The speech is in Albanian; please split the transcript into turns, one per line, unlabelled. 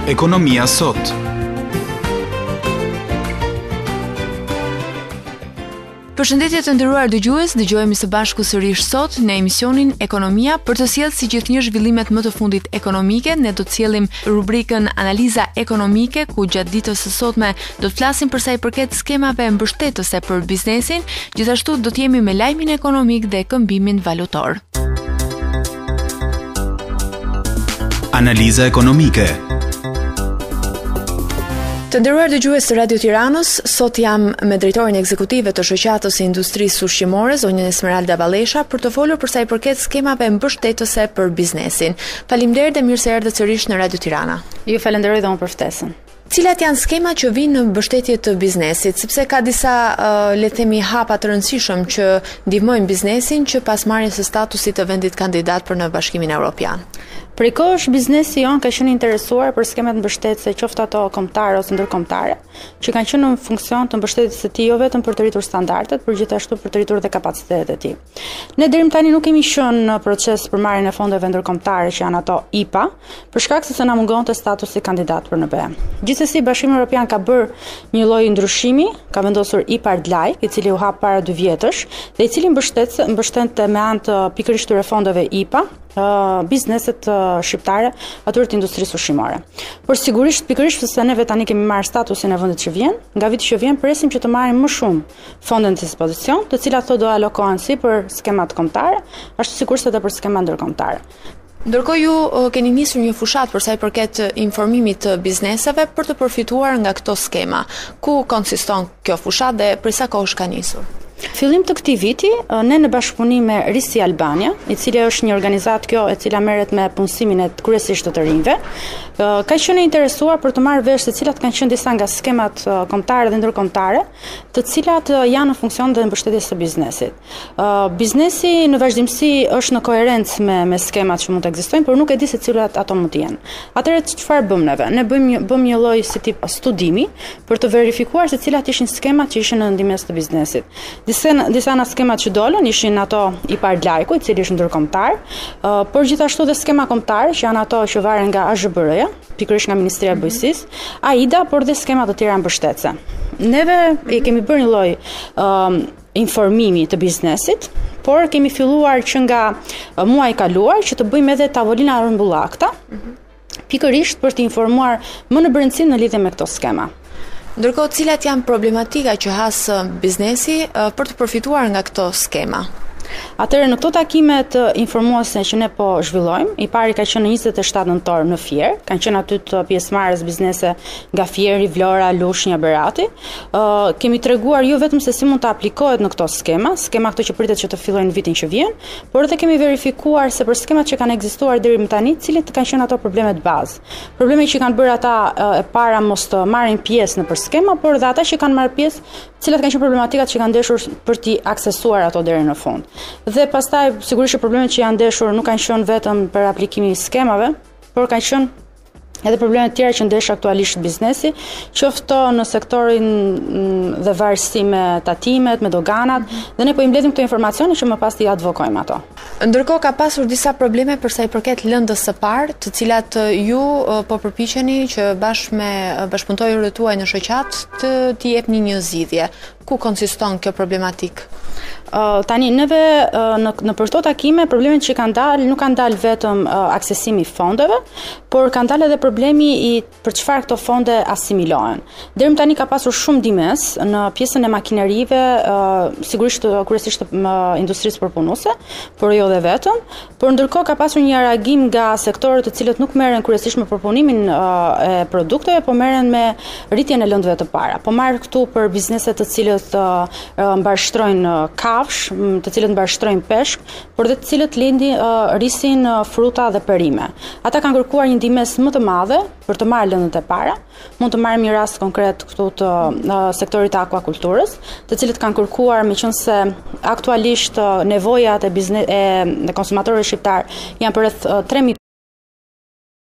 Ekonomia sot.
Përshëndetje të nderuar dëgjues, dëgjohemi së bashku sërish sot në emisionin Ekonomia për të sjellë si gjithnjë zhvillimet më të fundit ekonomike. Ne do të sjellim rubrikën Analiza ekonomike, ku gjatë ditës së sotme do të flasim për sa i përket skemave mbështetëse për biznesin, gjithashtu do të jemi me lajmin ekonomik dhe këmbimin valutor.
Analiza ekonomike.
Të nderuar dëgjues të Radio Tiranës, sot jam me drejtorin ekzekutive të shoqatës së industrisë ushqimore, zonjën Esmeralda Ballesha, për të folur për sa i përket skemave mbështetëse për biznesin. Faleminderit dhe mirë se erdhët sërish në Radio Tirana.
Ju falenderoj dhe unë për ftesën.
Cilat janë skemat që vinë në mbështetje të biznesit, sepse ka disa le të themi hapa të rëndësishëm që ndihmojnë biznesin që pas marrjes së statusit të vendit kandidat për në Bashkimin Evropian.
Prej kohësh biznesi jon ka qenë interesuar për skemat mbështetëse, qoftë ato kombëtare ose ndërkombëtare, që kanë qenë në funksion të mbështetjes së tij jo vetëm për të rritur standardet, por gjithashtu për të rritur dhe kapacitetet e tij. Ne deri më tani nuk kemi qenë në proces për marrjen e fondeve ndërkombëtare që janë ato IPA, për shkak se na mungonte statusi kandidat për NB. Gjithsesi Bashkimi Evropian ka bërë një lloj ndryshimi, ka vendosur IPA-RDLAI, i cili u hap para 2 vjetësh, dhe i cili mbështente me anë të pikërisht këtyre fondeve IPA bizneset shqiptare atyre të industrisë ushqimore. Por sigurisht pikërisht se neve tani kemi marrë statusin e vendit që vjen, nga viti që vjen presim që të marrim më shumë fonde në dispozicion, të cilat ato do alokohen si për skemat kombëtare, ashtu sikurse edhe për skema ndërkombëtare.
Ndërkohë ju keni nisur një fushat për sa i përket informimit të bizneseve për të përfituar nga këto skema. Ku konsiston kjo fushat dhe prej sa kohësh ka nisur?
Fillim të këtij viti, ne në bashkëpunim me Risi Albania, i cili është një organizatë kjo e cila merret me punësimin e kryesisht të rinjve, ka qenë interesuar për të marrë vesh se cilat kanë qenë disa nga skemat kombëtare dhe ndërkombëtare, të cilat janë në funksion dhe mbështetjes së biznesit. Biznesi në vazhdimsi është në koherencë me skemat që mund të ekzistojnë, por nuk e di se cilat ato mund të jenë. Atëherë çfarë bëmë neve? Ne bëjmë një lloj si tip studimi për të verifikuar se cilat ishin skemat që ishin në ndihmës të biznesit. Disa nga skemat që dolën ishin ato IPA-RDLAI-ku, i cili është ndërkombëtar, por gjithashtu dhe skema kombëtare që janë ato që varen nga AZHBR-ja, pikërisht nga Ministria e Bujqësisë, AIDA, por dhe skema të tjera mbështetëse. Neve i kemi bërë një lloj informimi të biznesit, por kemi filluar që nga muaji i kaluar që të bëjmë edhe tavolina rrëmbullakta, pikërisht për të informuar më në brendësi në lidhje me këto skema.
Ndërkohë, cilat janë problematika që has biznesi për të përfituar nga këto skema?
Atëherë në këto takime të informuese që ne po zhvillojmë, i pari ka qenë 27 nëntor në Fier, kanë qenë aty të pjesëmarrës biznese nga Fieri, Vlora, Lushnja, Berati. Kemi treguar jo vetëm se si mund të aplikohet në këto skema këto që pritet që të fillojnë në vitin që vjen, por edhe kemi verifikuar se për skemat që kanë ekzistuar deri më tani, cilat kanë qenë ato problemet bazë. Problemet që kanë bërë ata e para mos të marrin pjesë në për skema, por edhe ata që kanë marrë pjesë, cilat kanë qenë problematikat që kanë ndeshur për t'i aksesuar ato deri në fund. Dhe pastaj sigurisht problemet që janë ndeshur nuk kanë qenë vetëm për aplikimin e skemave, por kanë qenë edhe probleme të tjera që ndesh aktualisht biznesi, qoftë në sektorin dhe varësi me tatimet, me doganat, dhe ne po i mbledhim këto informacione që më pas t'i advokojmë ato.
Ndërkohë ka pasur disa probleme për sa i përket lëndës së parë, të cilat ju po përpiqeni që bashkë me bashkëpunëtorët tuaj në shoqat t'i jepni një zgjidhje. Ku konsiston kjo problematik?
Tani neve në për këto takime problemet që kanë dalë nuk kanë dalë vetëm aksesimi i fondeve, por kanë dalë edhe problemi për çfarë këto fonde asimilohen. Deri më tani ka pasur shumë ndihmës në pjesën e makinerive, sigurisht kryesisht industrisë përpunuese, por jo dhe vetëm, por ndërkohë ka pasur një reagim nga sektorët të cilët nuk merren kryesisht me përpunimin e produkteve, por merren me rritjen e lëndëve të para. Po marr këtu për bizneset të cilët mbarshtrojnë kafsh, të cilët mbarshtrojnë peshk, por dhe të cilët rrisin fruta dhe perime. Ata kanë kërkuar një ndihmës më të madhe për të marrë lëndët e para. Mund të marrim një rast konkret këtu të sektorit të akvakulturës, të cilët kanë kërkuar, meqense aktualisht nevojat e konsumatorëve shqiptar janë për rreth 3.000